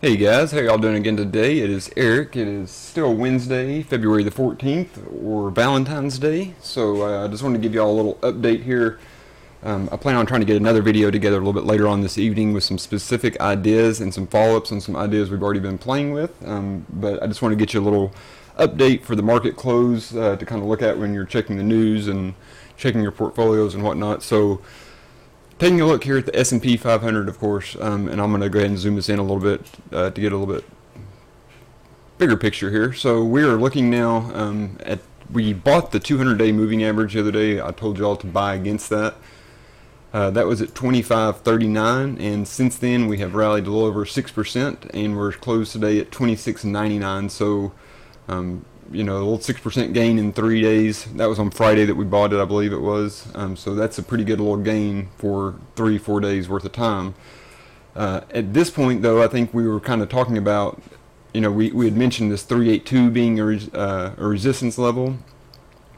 Hey guys, how y'all doing again today? It is Eric. It is still Wednesday, February the 14th, or Valentine's Day. So I just wanted to give y'all a little update here. I plan on trying to get another video together a little bit later on this evening with some specific ideas and some follow-ups on some ideas we've already been playing with. But I just want to get you a little update for the market close to kind of look at when you're checking the news and checking your portfolios and whatnot. So taking a look here at the S&P 500, of course, and I'm going to go ahead and zoom this in a little bit to get a little bit bigger picture here. So we are looking now we bought the 200-day moving average the other day. I told y'all to buy against that. That was at 25.39, and since then we have rallied a little over 6%, and we're closed today at 26.99. So a little 6% gain in 3 days. That was on Friday that we bought it, I believe it was. So that's a pretty good little gain for 3-4 days worth of time. At this point, though, I think we were kind of talking about, we had mentioned this 382 being a resistance level.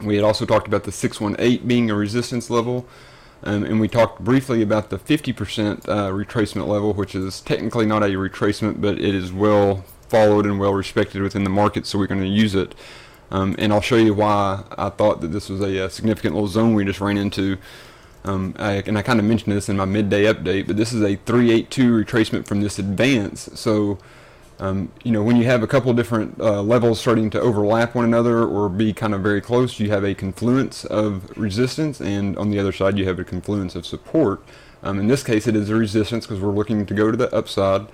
We had also talked about the 618 being a resistance level. And we talked briefly about the 50% retracement level, which is technically not a retracement, but it is well followed and well respected within the market, so we're going to use it. And I'll show you why I thought that this was a significant little zone we just ran into. I kind of mentioned this in my midday update, but this is a 382 retracement from this advance. So when you have a couple of different levels starting to overlap one another or be kind of very close, you have a confluence of resistance, and on the other side you have a confluence of support. In this case it is a resistance because we're looking to go to the upside.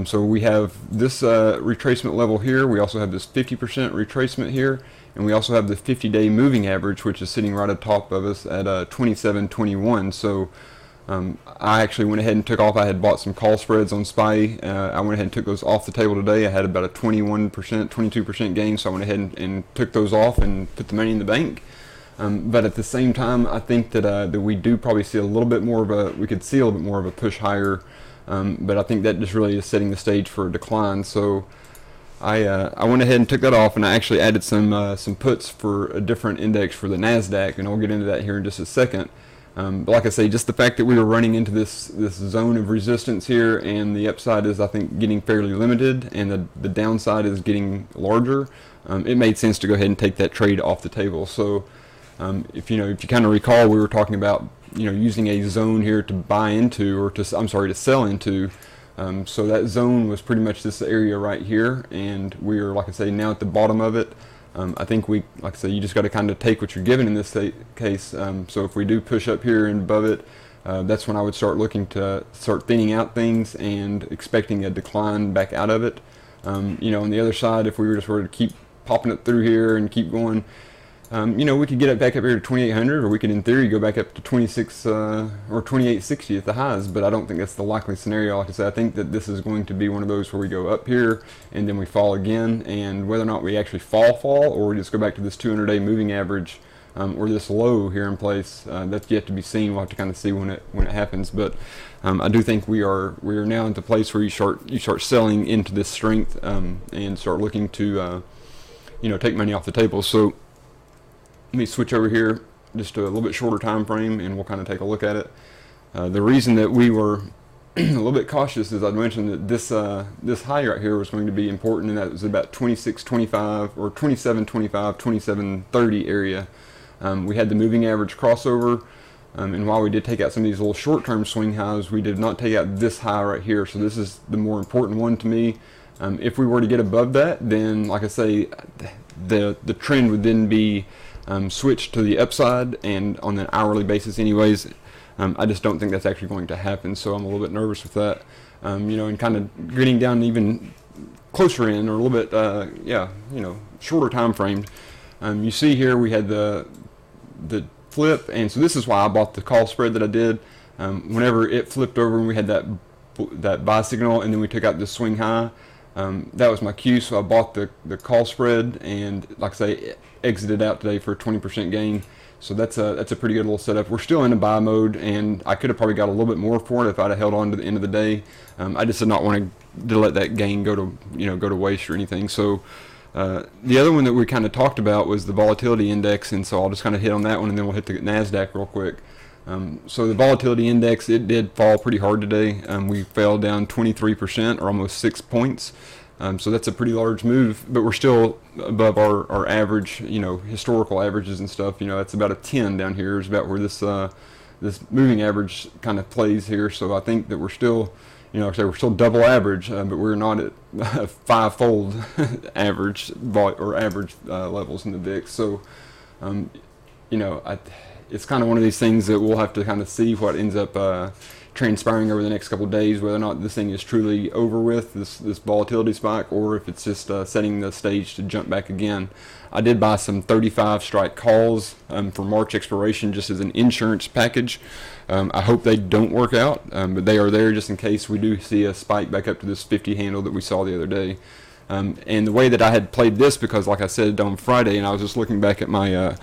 So we have this retracement level here. We also have this 50% retracement here, and we also have the 50-day moving average, which is sitting right atop of us at 27.21. So I actually went ahead and took off. I had bought some call spreads on SPY. I went ahead and took those off the table today. I had about a 21%, 22% gain, so I went ahead and took those off and put the money in the bank. But at the same time, I think that we do probably see a little bit more of we could see a little bit more of a push higher. But I think that just really is setting the stage for a decline. So I went ahead and took that off, and I actually added some puts for a different index for the NASDAQ, and I'll get into that here in just a second. But like I say, just the fact that we were running into this zone of resistance here, and the upside is, I think, getting fairly limited, and the downside is getting larger, it made sense to go ahead and take that trade off the table. So if you kind of recall, we were talking about using a zone here to buy into, or to sell into. So that zone was pretty much this area right here, and we are, like I say, now at the bottom of it. I think like I say, you just got to kind of take what you're given in this case. So if we do push up here and above it, that's when I would start looking to start thinning out things and expecting a decline back out of it. On the other side, if we were to keep popping it through here and keep going, we could get it back up here to 2800, or we could in theory go back up to 26 or 2860 at the highs, but I don't think that's the likely scenario. Like I said, I think that this is going to be one of those where we go up here and then we fall again, and whether or not we actually fall, or we just go back to this 200-day moving average or this low here in place, that's yet to be seen. We'll have to kind of see when it happens, but I do think we are now at the place where you start selling into this strength and start looking to take money off the table. So let me switch over here just to a little bit shorter time frame, and we'll kind of take a look at it. The reason that we were a little bit cautious is, I'd mentioned that this high right here was going to be important, and that was about 26.25 or 27.25, 27.30 area. We had the moving average crossover, and while we did take out some of these little short-term swing highs, we did not take out this high right here. So this is the more important one to me. If we were to get above that, then, like I say, the trend would then be switch to the upside, and on an hourly basis anyways. I just don't think that's actually going to happen, so I'm a little bit nervous with that. And kind of getting down even closer in, or a little bit shorter time frames. You see here we had the flip, and so this is why I bought the call spread that I did. Whenever it flipped over and we had that buy signal, and then we took out the swing high, that was my cue, so I bought the call spread, and like I say, exited out today for a 20% gain. So that's a pretty good little setup. We're still in a buy mode, and I could have probably got a little bit more for it if I'd have held on to the end of the day. I just did not want to let that gain go to waste or anything. So the other one that we kind of talked about was the volatility index, and so I'll just kind of hit on that one, and then we'll hit the NASDAQ real quick. So the volatility index, it did fall pretty hard today. We fell down 23% or almost 6 points. So that's a pretty large move, but we're still above our average, historical averages and stuff. That's about a 10 down here is about where this moving average kind of plays here. So I think that we're still, like I say, we're still double average, but we're not at five-fold average levels in the VIX. So, it's kind of one of these things that we'll have to kind of see what ends up transpiring over the next couple of days, whether or not this thing is truly over with, this volatility spike, or if it's just setting the stage to jump back again. I did buy some 35 strike calls for March expiration just as an insurance package. I hope they don't work out, but they are there just in case we do see a spike back up to this 50 handle that we saw the other day. And the way that I had played this, because like I said on Friday, and I was just looking back at my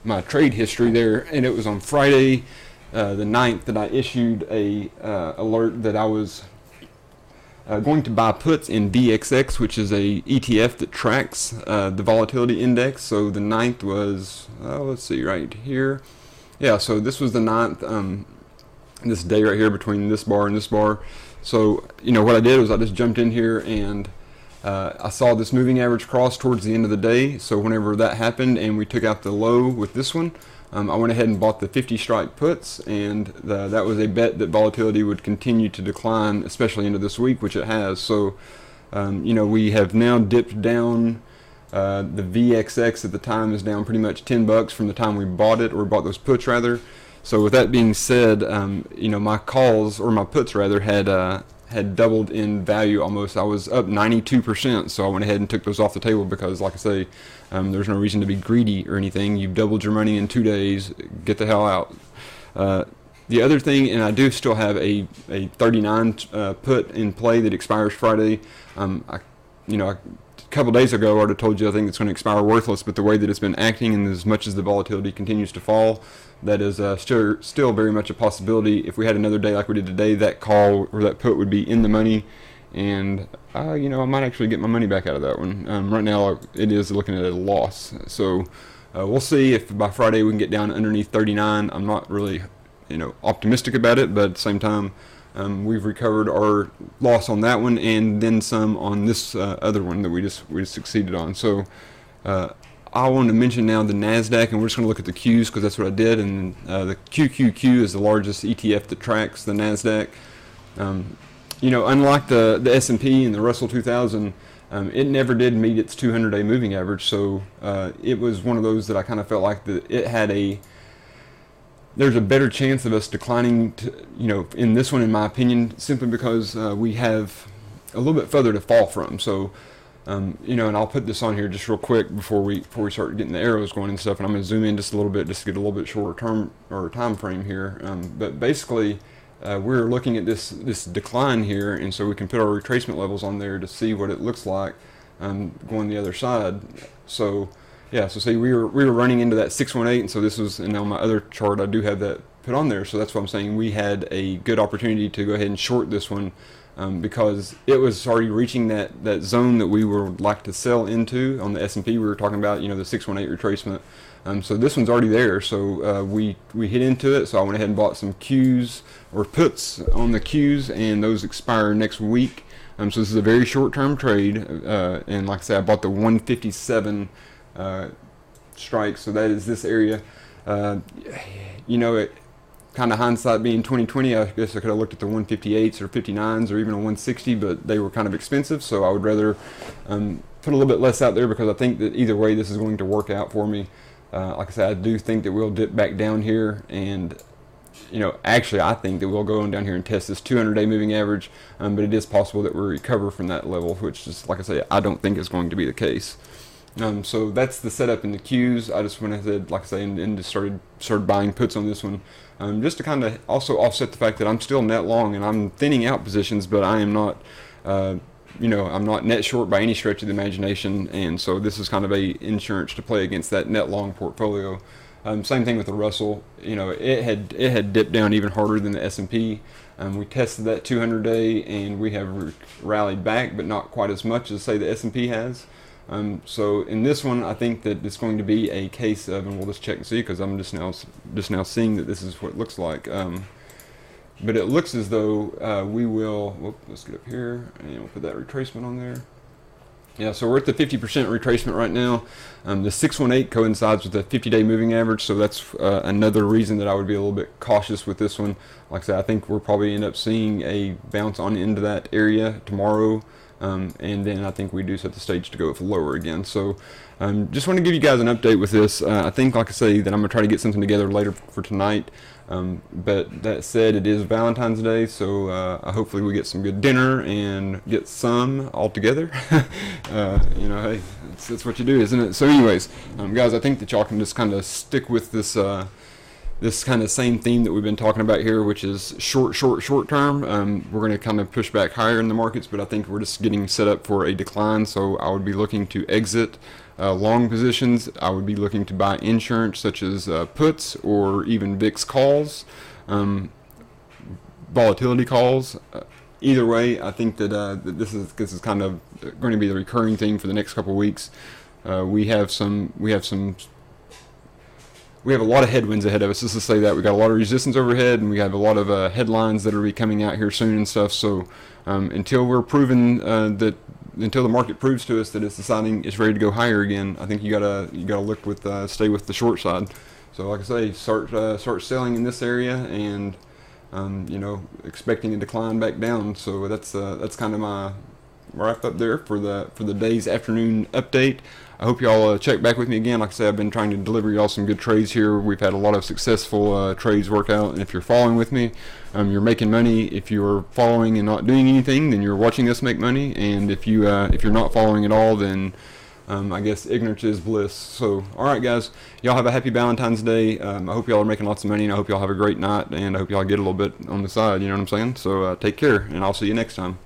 my trade history there, and it was on Friday the 9th that I issued a alert that I was going to buy puts in VXX, which is a ETF that tracks the volatility index. So the 9th was, let's see, right here. Yeah, so this was the 9th, this day right here between this bar and this bar. So, what I did was I just jumped in here and I saw this moving average cross towards the end of the day. So whenever that happened and we took out the low with this one, I went ahead and bought the 50 strike puts, and that was a bet that volatility would continue to decline, especially into this week, which it has. So, we have now dipped down. The VXX at the time is down pretty much $10 from the time we bought it, or bought those puts rather. So with that being said, my calls, or my puts rather, had doubled in value almost. I was up 92%, so I went ahead and took those off the table because, like I say, there's no reason to be greedy or anything. You've doubled your money in 2 days. Get the hell out. The other thing, and I do still have a 39 put in play that expires Friday. A couple days ago I would have told you I think it's going to expire worthless, but the way that it's been acting, and as much as the volatility continues to fall, that is still very much a possibility. If we had another day like we did today, that call or that put would be in the money, and I might actually get my money back out of that one. Right now it is looking at a loss, so we'll see if by Friday we can get down underneath 39. I'm not really optimistic about it, but at the same time, we've recovered our loss on that one and then some on this other one that we just succeeded on. So I want to mention now the NASDAQ, and we're just going to look at the Qs because that's what I did. And the QQQ is the largest ETF that tracks the NASDAQ. Unlike the S&P and the Russell 2000, it never did meet its 200-day moving average. So it was one of those that I kind of felt like that it had there's a better chance of us declining in this one, in my opinion, simply because we have a little bit further to fall from. So and I'll put this on here just real quick before we start getting the arrows going and stuff, and I'm going to zoom in just a little bit just to get a little bit shorter term or time frame here. But basically, we're looking at this decline here, and so we can put our retracement levels on there to see what it looks like going the other side. So yeah, so see, we were running into that 618, and so this was, and on my other chart I do have that put on there, so that's what I'm saying. We had a good opportunity to go ahead and short this one because it was already reaching that zone that we would like to sell into. On the S&P we were talking about, the 618 retracement. So this one's already there, so we hit into it, so I went ahead and bought some Qs or puts on the Qs, and those expire next week. So this is a very short-term trade, and like I said, I bought the 157 strike, so that is this area. It kind of, hindsight being 2020, I guess I could have looked at the 158s or 59s or even a 160, but they were kind of expensive, so I would rather put a little bit less out there because I think that either way this is going to work out for me. Like I said, I do think that we'll dip back down here, and actually I think that we'll go on down here and test this 200-day moving average, but it is possible that we'll recover from that level, which is, like I say, I don't think is going to be the case. So that's the setup in the Qs. I just went ahead, like I say, and just started buying puts on this one, just to kind of also offset the fact that I'm still net long and I'm thinning out positions, but I am not, I'm not net short by any stretch of the imagination, and so this is kind of a insurance to play against that net long portfolio. Same thing with the Russell. It had dipped down even harder than the S&P. We tested that 200-day and we have rallied back, but not quite as much as say the S&P has. So in this one, I think that it's going to be a case of, and we'll just check and see because I'm just now seeing that this is what it looks like. But it looks as though we will. Whoop, let's get up here and we'll put that retracement on there. Yeah, so we're at the 50% retracement right now. The 618 coincides with the 50-day moving average, so that's another reason that I would be a little bit cautious with this one. Like I said, I think we'll probably end up seeing a bounce on into that area tomorrow, and then I think we do set the stage to go lower again. So just want to give you guys an update with this. I think, like I say, that I'm going to try to get something together later for tonight. But that said, it is Valentine's Day, so hopefully we get some good dinner and get some all together. You know, hey, that's what you do, isn't it? So anyways, guys, I think that y'all can just kind of stick with this this kind of same theme that we've been talking about here, which is short term. We're going to kind of push back higher in the markets, but I think we're just getting set up for a decline, so I would be looking to exit long positions. I would be looking to buy insurance such as puts or even VIX calls, volatility calls. Either way, I think that this is kind of going to be the recurring theme for the next couple of weeks. We have a lot of headwinds ahead of us. Just to say that we got a lot of resistance overhead, and we have a lot of headlines that will be coming out here soon and stuff. So until we're proven until the market proves to us that it's deciding it's ready to go higher again, I think you gotta look with stay with the short side. So like I say, start selling in this area, and you know, expecting a decline back down. So that's kind of my wrap up there for the day's afternoon update. I hope y'all check back with me again. Like I said, I've been trying to deliver y'all some good trades here. We've had a lot of successful trades work out, and if you're following with me, you're making money. If you're following and not doing anything, then you're watching us make money. And if you're not following at all, then I guess ignorance is bliss. So, all right, guys, y'all have a happy Valentine's Day. I hope y'all are making lots of money, and I hope y'all have a great night, and I hope y'all get a little bit on the side. You know what I'm saying? So take care, and I'll see you next time.